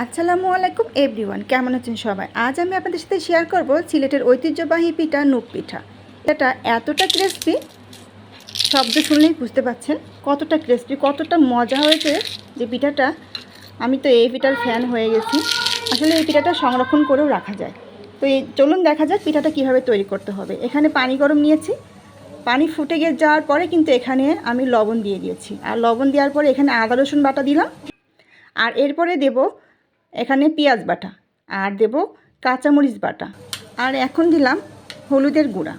আসসালামু আলাইকুম এভরিওয়ান, কেমন আছেন সবাই? আজ আমি আপনাদের সাথে শেয়ার করব সিলেটের ঐতিহ্যবাহী পিঠা নুক পিঠা। এটা এতটা ক্রিস্পি, শব্দ শুনলেই বুঝতে পাচ্ছেন কতটা ক্রিস্পি, কতটা মজা হয়েছে যে পিঠাটা। আমি তো এই পিঠার ফ্যান হয়ে গেছি। আসলে এই পিঠাটা সংরক্ষণ করেও রাখা যায়। তো চলুন দেখা যাক পিঠাটা কীভাবে তৈরি করতে হবে। এখানে পানি গরম নিয়েছি, পানি ফুটে গিয়ে যাওয়ার পরে কিন্তু এখানে আমি লবণ দিয়ে দিয়েছি। আর লবণ দেওয়ার পরে এখানে আদা রসুন বাটা দিলাম, আর এরপরে দেব এখানে পেঁয়াজ বাটা, আর দেব কাঁচামরিচ বাটা, আর এখন দিলাম হলুদের গুঁড়া।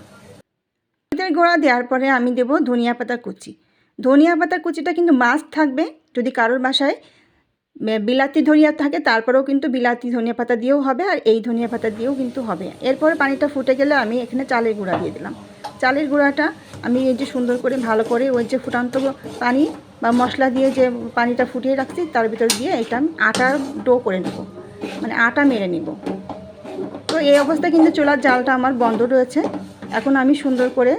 হলুদের গুঁড়া দেওয়ার পরে আমি দেব ধনিয়া পাতা কুচি। ধনিয়া পাতা কুচিটা কিন্তু মাস্ট থাকবে। যদি কারোর বাসায় বিলাতি ধনিয়া থাকে তারপরেও কিন্তু বিলাতি ধনিয়া পাতা দিয়েও হবে, আর এই ধনিয়া পাতা দিয়েও কিন্তু হবে। এরপরে পানিটা ফুটে গেলে আমি এখানে চালের গুঁড়া দিয়ে দিলাম। চালের গুঁড়াটা আমি এই যে সুন্দর করে ভালো করে ওই যে ফুটান্ত পানি বা মশলা দিয়ে যে পানিটা ফুটিয়ে রাখছি তার ভিতর দিয়ে এটা আমি আটার ডো করে নেব, মানে আটা মেরে নেব। তো এই অবস্থায় কিন্তু চুলার জালটা আমার বন্ধ রয়েছে। এখন আমি সুন্দর করে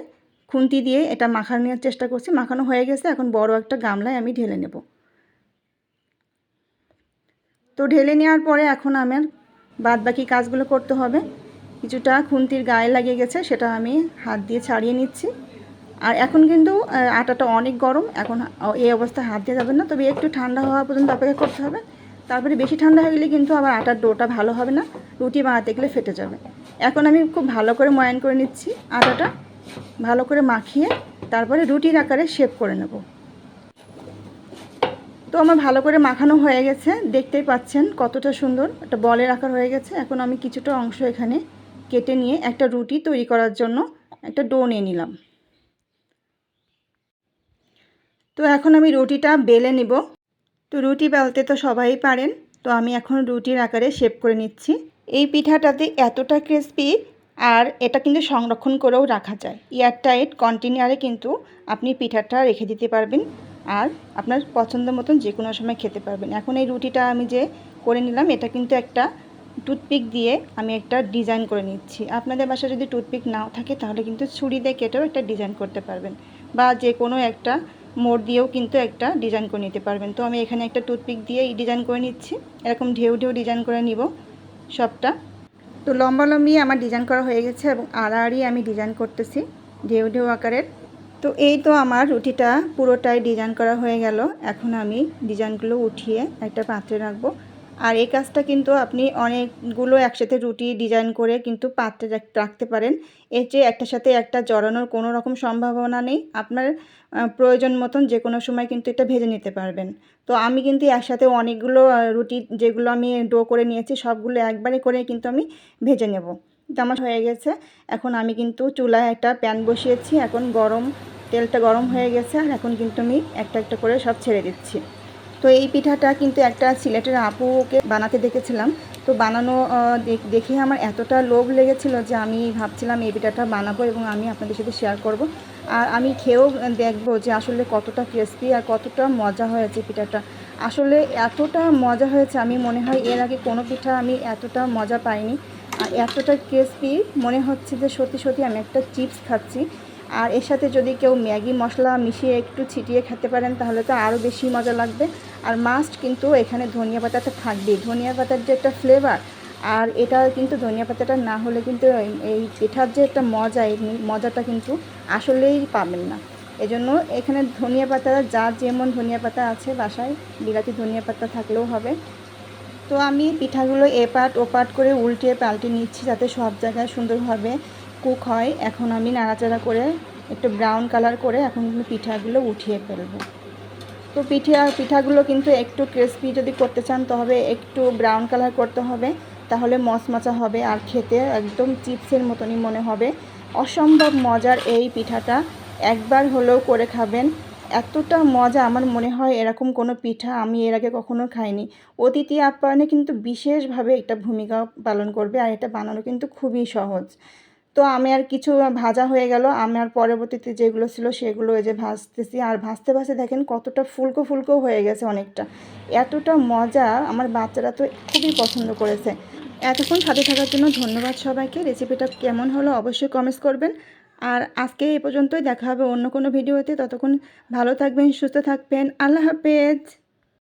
খুন্তি দিয়ে এটা মাখানো নেওয়ার চেষ্টা করছি। মাখানো হয়ে গেছে, এখন বড় একটা গামলায় আমি ঢেলে নেব। তো ঢেলে নেওয়ার পরে এখন আমার বাদ বাকি কাজগুলো করতে হবে। কিছুটা খুন্তির গায়ে লাগিয়ে গেছে, সেটা আমি হাত দিয়ে ছাড়িয়ে নিচ্ছি। আর এখন কিন্তু আটাটা অনেক গরম, এখন এই অবস্থায় হাত দিয়ে যাবেন না, তবে একটু ঠান্ডা হওয়া পর্যন্ত অপেক্ষা করতে হবে। তারপরে বেশি ঠান্ডা হয়ে গেলে কিন্তু আবার আটার ডোটা ভালো হবে না, রুটি বানাতে গেলে ফেটে যাবে। এখন আমি খুব ভালো করে ময়ান করে নিচ্ছি, আটাটা ভালো করে মাখিয়ে তারপরে রুটির আকারে শেপ করে নেব। তো আমার ভালো করে মাখানো হয়ে গেছে, দেখতেই পাচ্ছেন কতটা সুন্দর একটা বলের আকার হয়ে গেছে। এখন আমি কিছুটা অংশ এখানে কেটে নিয়ে একটা রুটি তৈরি করার জন্য একটা ডো নিয়ে নিলাম। তো এখন আমি রুটিটা বেলে নিব। তো রুটি বেলতে তো সবাই পারেন, তো আমি এখন রুটির আকারে শেপ করে নিচ্ছি। এই পিঠাটাতে এতটা ক্রিস্পি, আর এটা কিন্তু সংরক্ষণ করেও রাখা যায়। এয়ারটাইট কন্টেনারে কিন্তু আপনি পিঠাটা রেখে দিতে পারবেন, আর আপনার পছন্দ মতন যে কোনো সময় খেতে পারবেন। এখন এই রুটিটা আমি যে করে নিলাম, এটা কিন্তু একটা টুথপিক দিয়ে আমি একটা ডিজাইন করে নিচ্ছি। আপনাদের বাসায় যদি টুথপিক নাও থাকে তাহলে কিন্তু ছুরি দিয়ে কেটেও একটা ডিজাইন করতে পারবেন, বা যে কোনো একটা মোড় দিয়েও কিন্তু একটা ডিজাইন করে নিতে পারবেন। তো আমি এখানে একটা টুথপিক দিয়ে ডিজাইন করে নিচ্ছি। এরকম ঢেউ ঢেউ ডিজাইন করে নিব সবটা। তো লম্বালম্বি আমার ডিজাইন করা হয়ে গেছে, এবং আড়াআড়ি আমি ডিজাইন করতেছি ঢেউ ঢেউ আকারের। তো এই তো আমার রুটিটা পুরোটাই ডিজাইন করা হয়ে গেল। এখন আমি ডিজাইনগুলো উঠিয়ে একটা পাত্রে রাখবো। আর এই কাজটা কিন্তু আপনি অনেকগুলো একসাথে রুটি ডিজাইন করে কিন্তু পাত্রে রাখতে পারেন। এর চেয়ে একটার সাথে একটা জড়ানোর কোনো রকম সম্ভাবনা নেই। আপনার প্রয়োজন মতন যে কোনো সময় কিন্তু এটা ভেজে নিতে পারবেন। তো আমি কিন্তু একসাথে অনেকগুলো রুটি যেগুলো আমি ডো করে নিয়েছি সবগুলো একবারে করে কিন্তু আমি ভেজে নেব। তো আমার হয়ে গেছে। এখন আমি কিন্তু চুলায় একটা প্যান বসিয়েছি, এখন তেলটা গরম হয়ে গেছে, আর এখন কিন্তু আমি একটা একটা করে সব ছেড়ে দিচ্ছি। তো এই পিঠাটা কিন্তু একটা সিলেটের আপুকে বানাতে দেখেছিলাম। তো বানানো দেখে আমার এতটা লোভ লেগেছিল যে আমি ভাবছিলাম এই পিঠাটা বানাবো এবং আমি আপনাদের সাথে শেয়ার করব। আর আমি খেয়েও দেখব যে আসলে কতটা ক্রিস্পি আর কতটা মজা হয়েছে পিঠাটা। আসলে এতটা মজা হয়েছে, আমি মনে হয় এর আগে কোনো পিঠা আমি এতটা মজা পাইনি। আর এতটা ক্রিস্পি মনে হচ্ছে যে সত্যি সত্যি আমি একটা চিপস খাচ্ছি। আর এর সাথে যদি কেউ ম্যাগি মশলা মিশিয়ে একটু ছিটিয়ে খেতে পারেন তাহলে তো আরও বেশি মজা লাগবে। আর মাস্ট কিন্তু এখানে ধনিয়া পাতাটা থাকবেই, ধনিয়া পাতার যে একটা ফ্লেভার, আর এটা কিন্তু ধনিয়া পাতাটা না হলে কিন্তু এই পিঠার যে একটা মজা, এই মজাটা কিন্তু আসলেই পাবেন না। এজন্য এখানে ধনিয়া পাতা যার যেমন ধনিয়া পাতা আছে বাসায়, বিলাতি ধনিয়া পাতা থাকলেও হবে। তো আমি পিঠাগুলো এপাট ওপাট করে উল্টে পাল্টে নিচ্ছি যাতে সব জায়গায় সুন্দরভাবে কুক হয়। এখন আমি নাড়াচাড়া করে একটু ব্রাউন কালার করে এখন পিঠাগুলো উঠিয়ে ফেলবো। তো পিঠাগুলো কিন্তু একটু ক্রিস্পি যদি করতে চান তবে একটু ব্রাউন কালার করতে হবে, তাহলে মচমচা হবে আর খেতে একদম চিপসের মতনই মনে হবে। অসম্ভব মজার এই পিঠাটা, একবার হলেও করে খাবেন। এতটা মজা, আমার মনে হয় এরকম কোনো পিঠা আমি এর আগে কখনো খাইনি। অতিথি আপ্যায়নে কিন্তু বিশেষভাবে একটা ভূমিকা পালন করবে, আর এটা বানানো কিন্তু খুবই সহজ। তো আমি আর কিছু ভাজা হয়ে গেল, আমার পরবর্তীতে যেগুলো ছিল সেগুলো এই যে ভাজতেছি, আর ভাজতে ভাজতে দেখেন কতটা ফুলকো ফুলকো হয়ে গেছে অনেকটা। এতটা মজা, আমার বাচ্চারা তো খুবই পছন্দ করেছে। এতক্ষণ সাথে থাকার জন্য ধন্যবাদ সবাইকে। রেসিপিটা কেমন হলো অবশ্যই কমেন্টস করবেন। আর আজকে এই পর্যন্তই, দেখা হবে অন্য কোনো ভিডিওতে। ততক্ষণ ভালো থাকবেন, সুস্থ থাকবেন। আল্লাহ হাফেজ।